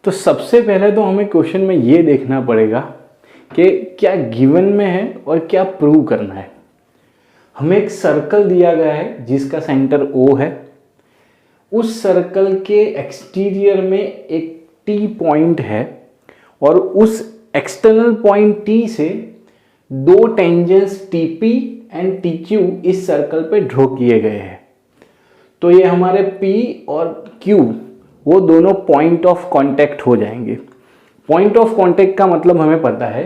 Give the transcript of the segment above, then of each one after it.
तो सबसे पहले तो हमें क्वेश्चन में ये देखना पड़ेगा कि क्या गिवन में है और क्या प्रूव करना है। हमें एक सर्कल दिया गया है जिसका सेंटर O है। उस सर्कल के एक्सटीरियर में एक T पॉइंट है और उस एक्सटर्नल पॉइंट T से दो टेंजेंट्स TP एंड TQ इस सर्कल पे ड्रॉ किए गए हैं। तो ये हमारे P और Q वो दोनों पॉइंट ऑफ कांटेक्ट हो जाएंगे। पॉइंट ऑफ कांटेक्ट का मतलब हमें पता है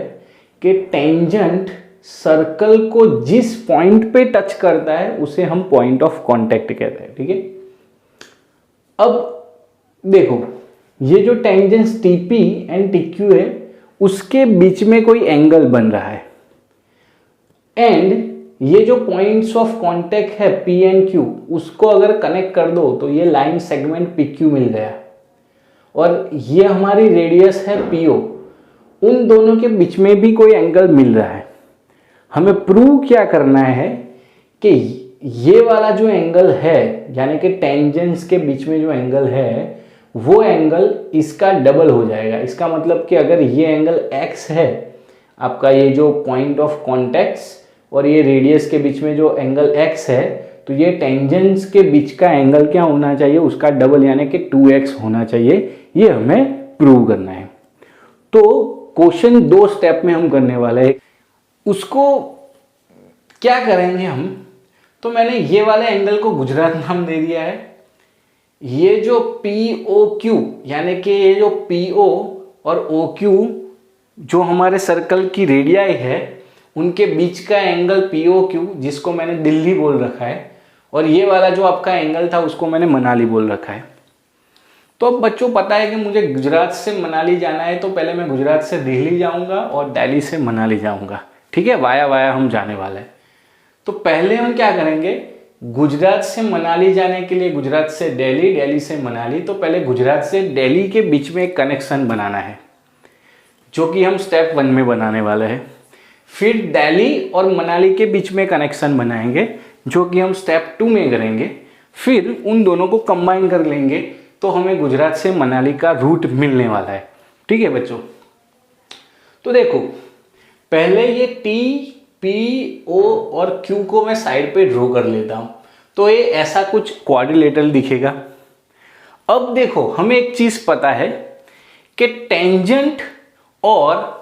कि टेंजेंट सर्कल को जिस पॉइंट पे टच करता है उसे हम पॉइंट ऑफ कांटेक्ट कहते हैं। ठीक है, अब देखो ये जो टेंजेंट्स TP एंड TQ है उसके बीच में कोई एंगल बन रहा है एंड ये जो पॉइंट्स ऑफ कांटेक्ट है P एंड Q उसको अगर कनेक्ट कर दो तो ये लाइन सेगमेंट PQ मिल गया और ये हमारी रेडियस है PO। उन दोनों के बीच में भी कोई एंगल मिल रहा है। हमें प्रूव क्या करना है कि ये वाला जो एंगल है यानी कि टेंजेंट्स के बीच में जो एंगल है वो एंगल इसका डबल हो जाएगा। इसका मतलब कि अगर ये एंगल x है आपका, ये जो पॉइंट ऑफ कॉन्टेक्ट और ये रेडियस के बीच में जो एंगल x है तो ये टेंजेंट्स के बीच का एंगल क्या होना चाहिए, उसका डबल यानी कि 2x होना चाहिए। ये हमें प्रूव करना है। तो क्वेश्चन दो स्टेप में हम करने वाले हैं। उसको क्या करेंगे हम, तो मैंने ये वाले एंगल को गुजरात नाम दे दिया है। ये जो POQ यानी कि ये जो PO और OQ जो हमारे सर्कल की रेडियाई है उनके बीच का एंगल POQ जिसको मैंने दिल्ली बोल रखा है और ये वाला जो आपका एंगल था उसको मैंने मनाली बोल रखा है। तो अब बच्चों पता है कि मुझे गुजरात से मनाली जाना है तो पहले मैं गुजरात से दिल्ली जाऊंगा और दिल्ली से मनाली जाऊंगा। ठीक है, वाया वाया हम जाने वाले हैं। तो पहले हम क्या करेंगे, गुजरात से मनाली जाने के लिए गुजरात से दिल्ली, दिल्ली से मनाली, तो पहले गुजरात से दिल्ली के बीच में एक कनेक्शन बनाना है जो कि हम स्टेप 1 में बनाने वाले हैं। फिर दिल्ली और मनाली के बीच में कनेक्शन बनाएंगे जो कि हम स्टेप 2 में करेंगे। फिर उन दोनों को कंबाइन कर लेंगे तो हमें गुजरात से मनाली का रूट मिलने वाला है। ठीक है बच्चों, तो देखो पहले ये T, P, O और Q को मैं साइड पे ड्रॉ कर लेता हूं तो ये ऐसा कुछ क्वाड्रिलेटरल दिखेगा। अब देखो हमें एक चीज पता है कि टेंजेंट और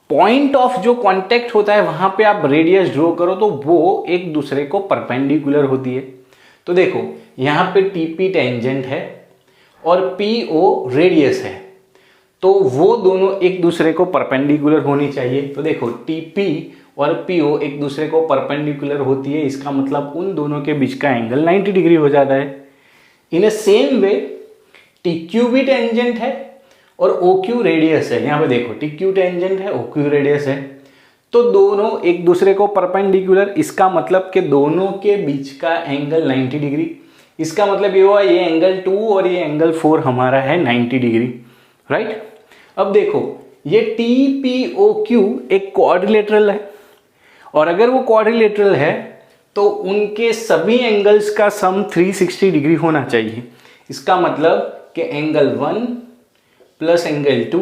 पॉइंट ऑफ जो कांटेक्ट होता है वहां पे आप रेडियस ड्रॉ करो तो वो एक दूसरे को परपेंडिकुलर होती है। तो देखो यहां पे TP टेंजेंट है और PO रेडियस है तो वो दोनों एक दूसरे को परपेंडिकुलर होनी चाहिए। तो देखो TP और PO एक दूसरे को परपेंडिकुलर होती है, इसका मतलब उन दोनों के बीच का एंगल 90 डिग्री हो जाता है। इन ए सेम वे TQ भी टेंजेंट है और OQ रेडियस है। यहाँ पे देखो TQ टेंजेंट है, OQ रेडियस है, तो दोनों एक दूसरे को परपेंडिकुलर, इसका मतलब कि दोनों के बीच का एंगल 90 डिग्री। इसका मतलब ये हुआ ये एंगल 2 और ये एंगल 4 हमारा है 90 डिग्री, राइट। अब देखो ये TPOQ एक क्वाड्रिलेटरल है और अगर वो क्वाड्रिलेटरल है तो उनके सभी एंगल्स का सम 360 डिग्री होना चाहिए। इसका मतलब कि एंगल 1 प्लस angle 2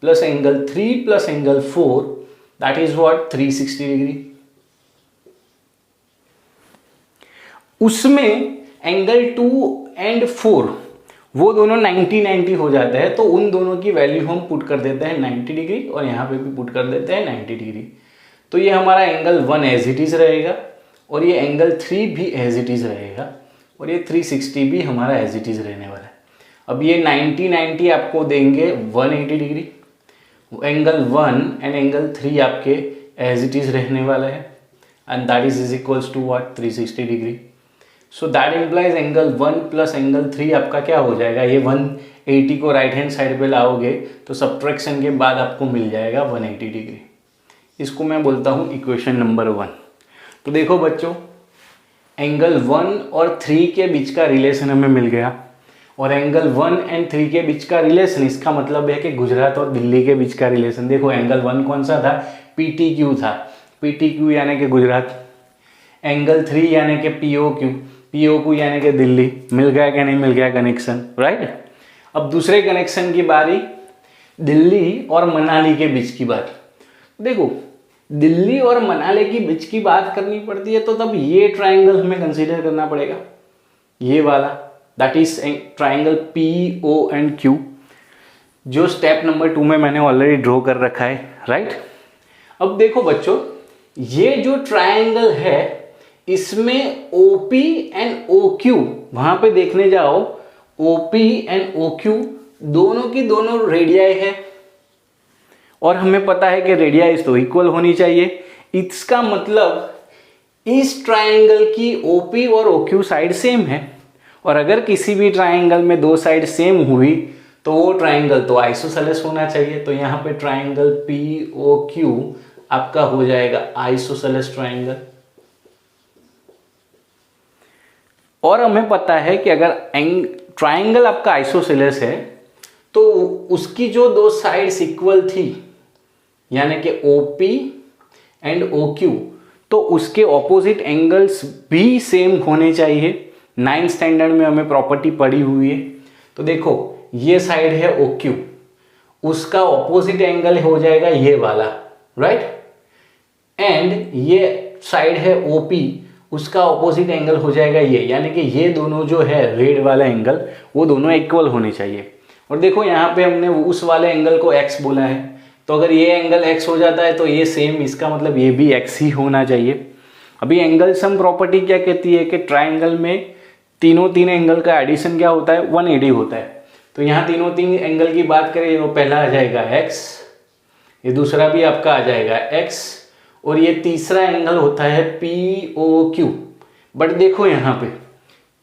plus angle 3 plus angle 4 that is what 360 degree. उसमें एंगल 2 एंड 4 वो दोनों 90 हो जाते हैं तो उन दोनों की वैल्यू हम पुट कर देते हैं 90 डिग्री और यहाँ पे भी पुट कर देते हैं 90 डिग्री। तो ये हमारा एंगल 1 एज इट इज रहेगा और ये एंगल 3 भी एज इट इज रहेगा और ये 360 भी हमारा एज इट इज रहने वाला है। अब ये 90 आपको देंगे 180 डिग्री, एंगल 1 एंड एंगल 3 आपके एज इट इज रहने वाला है and that is equals to what 360 degree. So that implies angle 1 प्लस एंगल 3 आपका क्या हो जाएगा, ये 180 को राइट हैंड साइड पे लाओगे तो सब्ट्रैक्शन के बाद आपको मिल जाएगा 180 डिग्री। इसको मैं बोलता हूँ इक्वेशन नंबर 1। तो देखो बच्चों एंगल 1 और 3 के बीच का रिलेशन हमें मिल गया और एंगल 1 एंड 3 के बीच का रिलेशन, इसका मतलब है कि गुजरात और दिल्ली के बीच का रिलेशन। देखो एंगल 1 कौन सा था, PTQ था, PTQ यानी कि गुजरात, एंगल 3 यानी कि POQ यानी कि दिल्ली। मिल गया कि नहीं मिल गया कनेक्शन, राइट। अब दूसरे कनेक्शन की बारी, दिल्ली और मनाली के बीच की बात, देखो दिल्ली और मनाली के बीच की बात करनी पड़ती है तो तब ये ट्राइंगल हमें कंसीडर करना पड़ेगा, ये वाला, that is triangle P O and Q, जो स्टेप नंबर 2 में मैंने ऑलरेडी ड्रॉ कर रखा है, राइट। अब देखो बच्चों, ये जो ट्राइंगल है इसमें OP एंड OQ, वहां पे देखने जाओ OP एंड OQ दोनों की दोनों रेडियाई है और हमें पता है कि रेडियाई तो इक्वल होनी चाहिए। इसका मतलब इस ट्राइंगल की OP और OQ साइड सेम है, और अगर किसी भी ट्राइंगल में दो साइड सेम हुई तो वो ट्राइंगल तो आइसोसेलेस होना चाहिए। तो यहाँ पे ट्राइंगल POQ आपका हो जाएगा आइसोसेलेस ट्राइंगल। और हमें पता है कि अगर ट्राइंगल आपका आइसोसेलेस है तो उसकी जो दो साइड्स इक्वल थी, यानी कि OP एंड OQ, तो उसके ऑपोजिट एंगल्स भी सेम होने चाहिए। 9th स्टैंडर्ड में हमें प्रॉपर्टी पढ़ी हुई है। तो देखो ये साइड है OQ, उसका ऑपोजिट एंगल हो जाएगा ये वाला, राइट। एंड ये साइड है OP, उसका ऑपोजिट एंगल हो जाएगा ये, यानी कि ये दोनों जो है रेड वाला एंगल वो दोनों इक्वल होने चाहिए। और देखो यहाँ पे हमने उस वाले एंगल को x बोला है, तो अगर ये एंगल x हो जाता है तो ये सेम, इसका मतलब ये भी x ही होना चाहिए। अभी एंगल सम प्रॉपर्टी क्या कहती है कि ट्राइंगल में तीन एंगल का एडिशन क्या होता है, 180 होता है। तो यहाँ तीन एंगल की बात करें तो पहला आ जाएगा x, ये दूसरा भी आपका आ जाएगा x, और ये तीसरा एंगल होता है POQ। बट देखो यहाँ पे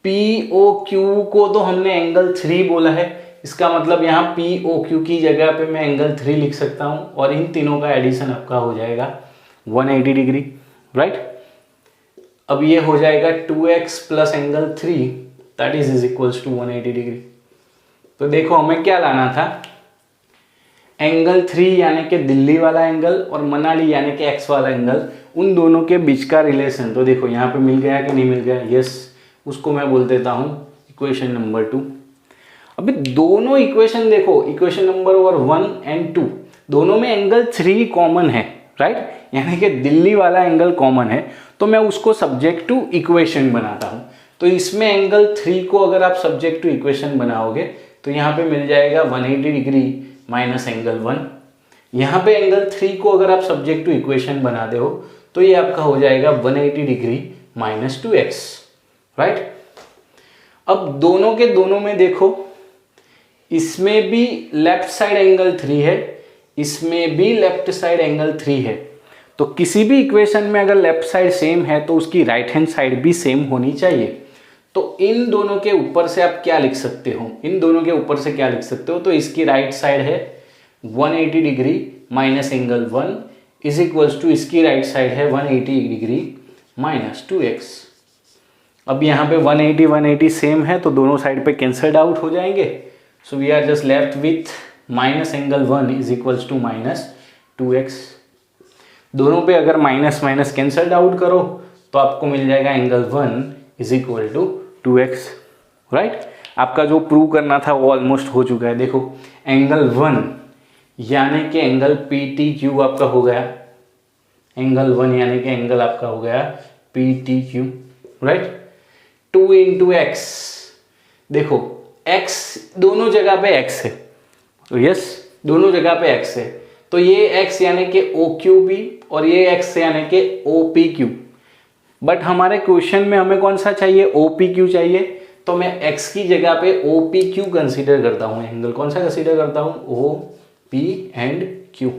POQ को तो हमने एंगल 3 बोला है, इसका मतलब यहाँ POQ की जगह पे मैं एंगल 3 लिख सकता हूँ, और इन तीनों का एडिशन आपका हो जाएगा 180 डिग्री, राइट। अब ये हो जाएगा 2x plus angle 3, that is equals to 180 degree. तो देखो हमें क्या लाना था, एंगल 3 यानी कि दिल्ली वाला एंगल और मनाली यानी कि x वाला एंगल, उन दोनों के बीच का रिलेशन। तो देखो यहाँ पे मिल गया कि नहीं मिल गया, यस, उसको मैं बोल देता हूँ इक्वेशन नंबर 2। अभी दोनों इक्वेशन देखो, इक्वेशन नंबर 1 एंड 2 दोनों में एंगल 3 कॉमन है, राइट, यानी कि दिल्ली वाला एंगल कॉमन है, तो मैं उसको सब्जेक्ट टू इक्वेशन बनाता हूँ। तो इसमें एंगल 3 को अगर आप सब्जेक्ट टू इक्वेशन बनाओगे तो यहाँ पे मिल जाएगा 180 डिग्री माइनस एंगल 1। यहाँ पे एंगल 3 को अगर आप सब्जेक्ट टू इक्वेशन बना दे हो तो ये आपका हो जाएगा 180 डिग्री माइनस 2x, राइट। अब दोनों के दोनों में देखो, इसमें भी लेफ्ट साइड एंगल 3 है, इसमें भी लेफ्ट साइड एंगल 3 है। तो किसी भी इक्वेशन में अगर लेफ्ट साइड सेम है तो उसकी राइट हैंड साइड भी सेम होनी चाहिए। तो इन दोनों के ऊपर से आप क्या लिख सकते हो, इन दोनों के ऊपर से क्या लिख सकते हो, तो इसकी राइट साइड है 180 degree minus angle 1 is equals to इसकी राइट साइड है 180 डिग्री माइनस 2x। अब यहाँ पे 180 सेम है तो दोनों साइड पे कैंसल्ड आउट हो जाएंगे। So we are just left with minus angle 1 is equals to minus 2x। दोनों पे अगर माइनस माइनस कैंसल्ड आउट करो तो आपको मिल जाएगा angle 1 is equal to 2x, right. आपका जो प्रूव करना था वो ऑलमोस्ट हो चुका है। देखो एंगल 1 यानी कि एंगल PTQ आपका हो गया, एंगल 1 यानी कि एंगल आपका हो गया PTQ, राइट। 2 इंटू एक्स, देखो x दोनों जगह पे x है, तो यस दोनों जगह पे x है, तो ये x यानी कि OQP और ये x यानी कि OPQ। बट हमारे क्वेश्चन में हमें कौन सा चाहिए, OPQ चाहिए, तो मैं x की जगह पे OPQ कंसीडर करता हूँ। एंगल कौन सा कंसीडर करता हूँ, OP एंड Q।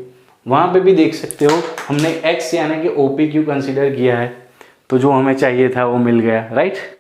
वहां पे भी देख सकते हो हमने x यानी कि OPQ कंसीडर किया है, तो जो हमें चाहिए था वो मिल गया, राइट।